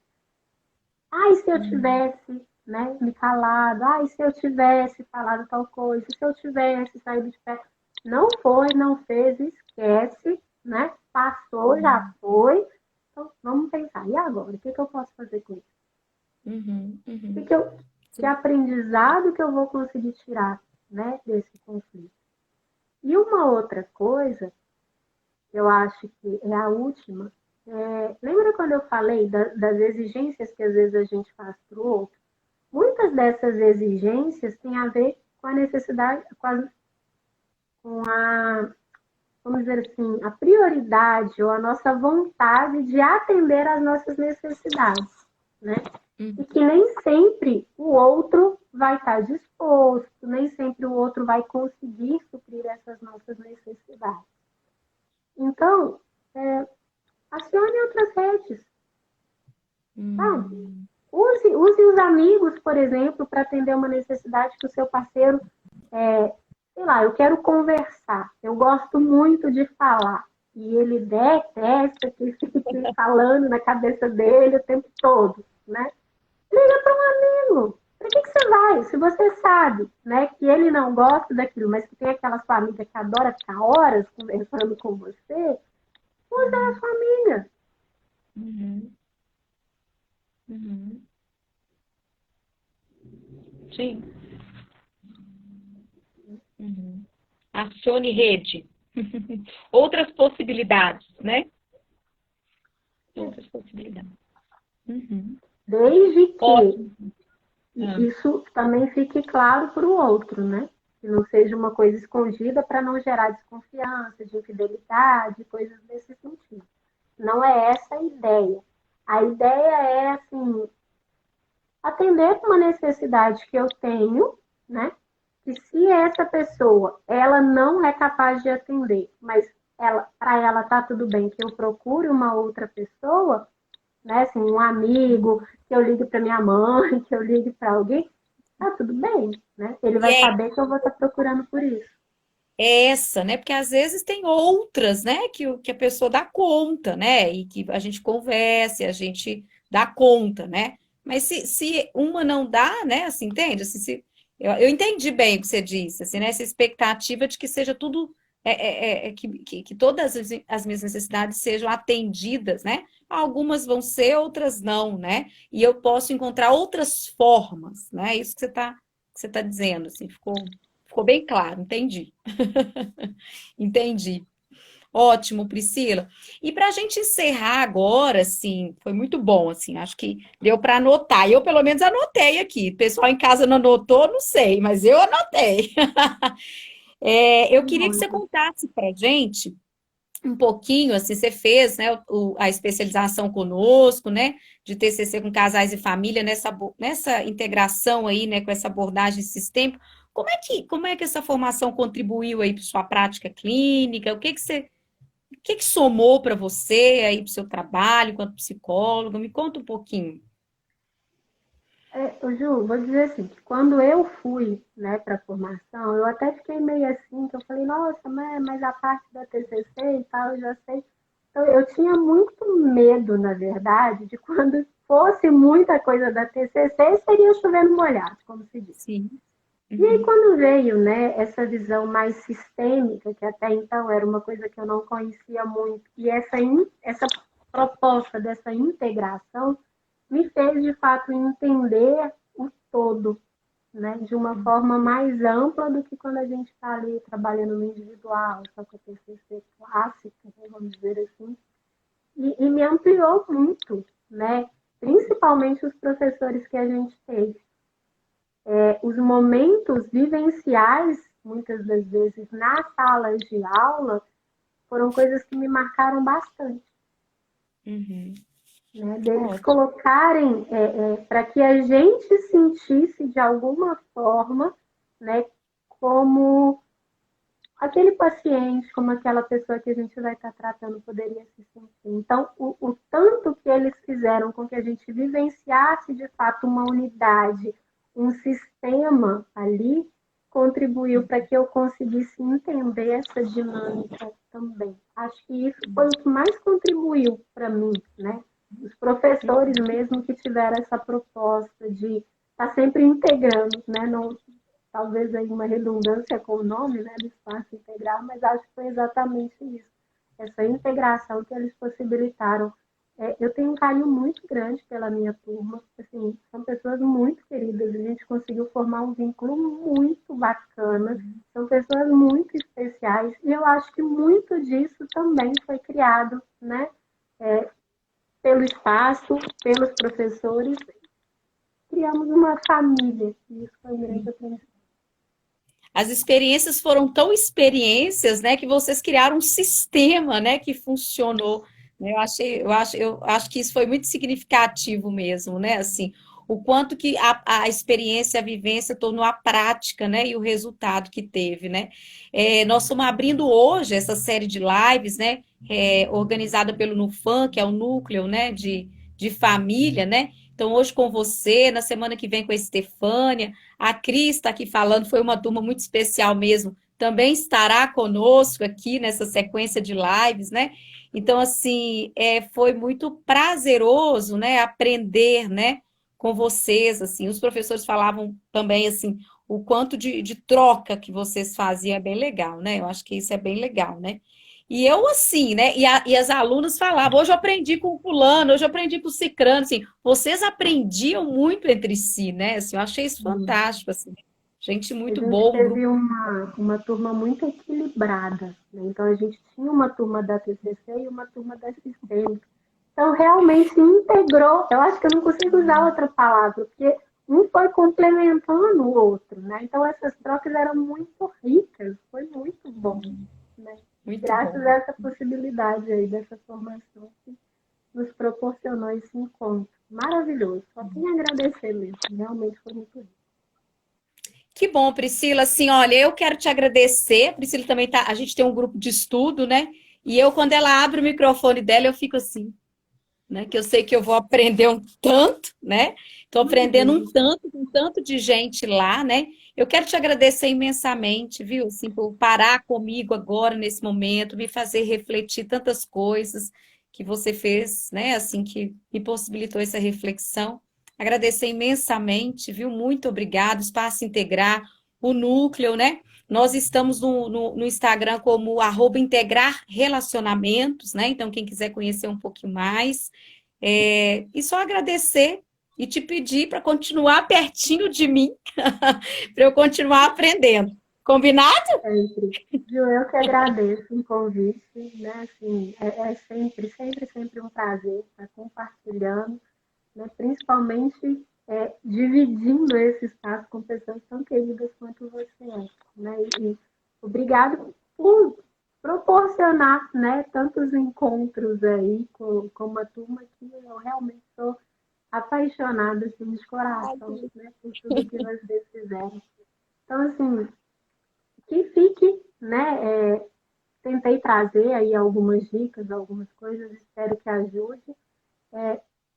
Ai, se eu Uhum. tivesse, né, me calado, ai, se eu tivesse falado tal coisa, se eu tivesse saído de perto. Não foi, não fez, esquece, né? Passou, já Uhum. foi. Então, vamos pensar. E agora? O que, que eu posso fazer com isso? Uhum, Que, uhum. que, eu, que Sim. aprendizado que eu vou conseguir tirar, né, desse conflito? E uma outra coisa, eu acho que é a última, lembra quando eu falei das exigências que às vezes a gente faz para o outro? Muitas dessas exigências têm a ver com a necessidade, com a, vamos dizer assim, a prioridade ou a nossa vontade de atender às nossas necessidades, né? E Uhum. que nem sempre o outro vai estar disposto, nem sempre o outro vai conseguir suprir essas nossas necessidades. Então, acione outras redes, sabe? Hum. Use os amigos, por exemplo, para atender uma necessidade que o seu parceiro, sei lá, eu quero conversar, eu gosto muito de falar, e ele detesta que fique falando na cabeça dele o tempo todo, né? Liga para um amigo. Para que você vai? Se você sabe, né, que ele não gosta daquilo, mas que tem aquela sua amiga que adora ficar horas conversando com você, usa a Uhum. sua amiga. Uhum. Uhum. Sim. Uhum. Acione rede. Outras possibilidades, né? Outras possibilidades. Uhum. Desde que Ótimo. Ah, isso também fique claro para o outro, né? Que não seja uma coisa escondida para não gerar desconfiança, de infidelidade, coisas desse sentido. Não é essa a ideia. A ideia é, assim, atender uma necessidade que eu tenho, né? Que se essa pessoa ela não é capaz de atender, mas ela, para ela tá tudo bem que eu procure uma outra pessoa, né? Assim, um amigo, que eu ligue para minha mãe, que eu ligue para alguém, tá tudo bem, né? Ele e vai saber que eu vou estar procurando por isso. é essa, né? Porque às vezes tem outras, né? Que a pessoa dá conta, né? E que a gente conversa, e a gente dá conta, né? Mas se uma não dá, né? Assim, entende? Assim, eu entendi bem o que você disse, assim, né? Essa expectativa de que seja tudo, que todas as minhas necessidades sejam atendidas, né? Algumas vão ser, outras não, né? E eu posso encontrar outras formas, né? Isso que você tá dizendo, assim, ficou bem claro, entendi. Entendi. Ótimo, Priscila. E para a gente encerrar agora, assim, foi muito bom, assim, acho que deu para anotar. Eu, pelo menos, anotei aqui. O pessoal em casa não anotou, não sei, mas eu anotei. Eu queria que você Muito. contasse para a gente um pouquinho, assim, você fez, né, a especialização conosco, né, de TCC com casais e família, nessa integração aí, né, com essa abordagem sistêmica. Como é que essa formação contribuiu aí para sua prática clínica? O que que somou para você aí para o seu trabalho enquanto psicóloga? Me conta um pouquinho. Ju, vou dizer assim, que quando eu fui, né, para a formação, eu até fiquei meio assim, que eu falei, nossa, mas a parte da TCC e tal, eu já sei. Então, eu tinha muito medo, na verdade, de quando fosse muita coisa da TCC, seria chovendo molhado, como se diz. Sim. E aí, Uhum. quando veio, né, essa visão mais sistêmica, que até então era uma coisa que eu não conhecia muito, e essa proposta dessa integração me fez, de fato, entender o todo, né, de uma forma mais ampla do que quando a gente está ali trabalhando no individual, só com a TCC clássica, né, vamos dizer assim, e me ampliou muito, né, principalmente os professores que a gente teve. Os momentos vivenciais, muitas das vezes, nas salas de aula, foram coisas que me marcaram bastante. Uhum. Né? Deles Ótimo. colocarem para que a gente sentisse de alguma forma, né, como aquele paciente, como aquela pessoa que a gente vai estar tratando poderia se sentir. Então, o tanto que eles fizeram com que a gente vivenciasse de fato uma unidade, um sistema ali, contribuiu para que eu conseguisse entender essa dinâmica também. Acho que isso foi o que mais contribuiu para mim, né? Os professores mesmo que tiveram essa proposta de estar sempre integrando, né? Não, talvez aí uma redundância com o nome, né, do espaço integral, mas acho que foi exatamente isso, essa integração que eles possibilitaram eu tenho um carinho muito grande pela minha turma. Assim, são pessoas muito queridas. A gente conseguiu formar um vínculo muito bacana. São pessoas muito especiais. E eu acho que muito disso também foi criado, né? Pelo espaço, pelos professores. Criamos uma família. E isso foi um grande aprendizado. As experiências foram tão experiências, né, que vocês criaram um sistema, né, que funcionou. Eu acho que isso foi muito significativo mesmo, né, assim, o quanto que a experiência, a vivência tornou a prática, né, e o resultado que teve, né. Nós estamos abrindo hoje essa série de lives, né, organizada pelo NUFAM, que é o núcleo, né, de família, né. Então, hoje com você, na semana que vem com a Estefânia, a Cris está aqui falando, foi uma turma muito especial mesmo. Também estará conosco aqui nessa sequência de lives, né? Então, assim, foi muito prazeroso, né, aprender, né, com vocês, assim. Os professores falavam também, assim, o quanto de troca que vocês faziam é bem legal, né? Eu acho que isso é bem legal, né? E eu, assim, né? E as alunas falavam, hoje eu aprendi com o fulano, hoje eu aprendi com o cicrano, assim, vocês aprendiam muito entre si, né? Assim, eu achei isso fantástico, assim. Gente A muito gente boa, um teve grupo. uma turma muito equilibrada, né? Então, a gente tinha uma turma da TCC e uma turma da sistêmica. Então, realmente integrou. Eu acho que eu não consigo usar outra palavra, porque um foi complementando o outro, né? Então, essas trocas eram muito ricas, foi muito bom, né? Muito Graças bom. a essa possibilidade aí, dessa formação que nos proporcionou esse encontro. Maravilhoso. Só tenho a agradecer mesmo. Realmente foi muito rico. Que bom, Priscila. Assim, olha, eu quero te agradecer. A Priscila também tá. A gente tem um grupo de estudo, né? E eu, quando ela abre o microfone dela, eu fico assim, né? Que eu sei que eu vou aprender um tanto, né? Estou aprendendo um tanto com tanto de gente lá, né? Eu quero te agradecer imensamente, viu? Assim, por parar comigo agora, nesse momento, me fazer refletir tantas coisas que você fez, né? Assim, que me possibilitou essa reflexão. Agradecer imensamente, viu? Muito obrigado. Espaço Integrar, o núcleo, né? Nós estamos no Instagram como @integrar relacionamentos, né? Então, quem quiser conhecer um pouquinho mais. E só agradecer e te pedir para continuar pertinho de mim, para eu continuar aprendendo. Combinado? Sempre. Ju, eu que agradeço o convite, né? Assim, é sempre, sempre, sempre um prazer estar compartilhando, né? Principalmente dividindo esse espaço com pessoas tão queridas quanto você é, né? E obrigado por proporcionar, né, tantos encontros aí com uma turma que eu realmente sou apaixonada assim, de coração, né, por tudo que vocês fizeram. Então, assim, que fique, né? Tentei trazer aí algumas dicas, algumas coisas, espero que ajude.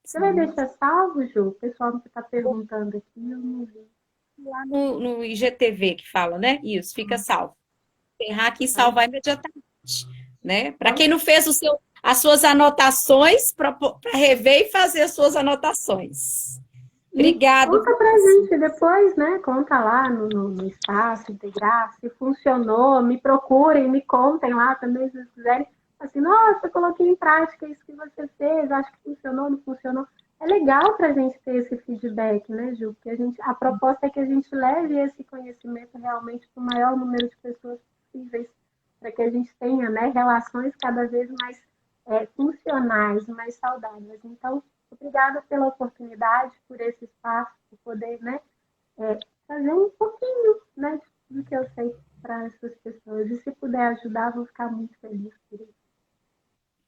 Você vai Sim. deixar salvo, Ju? O pessoal está perguntando aqui, eu não vi. Lá no IGTV que fala, né? Isso, fica salvo. Encerrar aqui e Tá? salvar imediatamente, né? Para Então, quem não fez as suas anotações, para rever e fazer as suas anotações. e Obrigada, conta viu, pra Priscila? gente depois, né? Conta lá no espaço, integrar, se funcionou, me procurem, me contem lá também, se vocês quiserem. Assim, nossa, coloquei em prática isso que você fez, acho que funcionou, não funcionou. É legal para a gente ter esse feedback, né, Ju? Porque a proposta é que a gente leve esse conhecimento realmente para o maior número de pessoas possíveis, para que a gente tenha, né, relações cada vez mais funcionais, mais saudáveis. Então, obrigada pela oportunidade, por esse espaço, por poder, né, fazer um pouquinho, né, do que eu sei para essas pessoas. E se puder ajudar, vou ficar muito feliz por isso.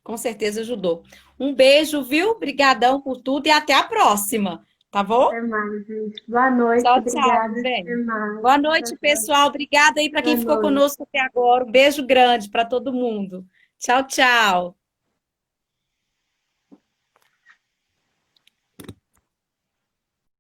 Com certeza ajudou. Um beijo, viu? Obrigadão por tudo e até a próxima, tá bom? Até mais, gente. Boa noite, Tchau, tchau, obrigada. Até bem. mais. Boa Tchau, noite, tchau. pessoal. Obrigada aí para Boa quem ficou noite. conosco até agora. Um beijo grande para todo mundo. Tchau, tchau.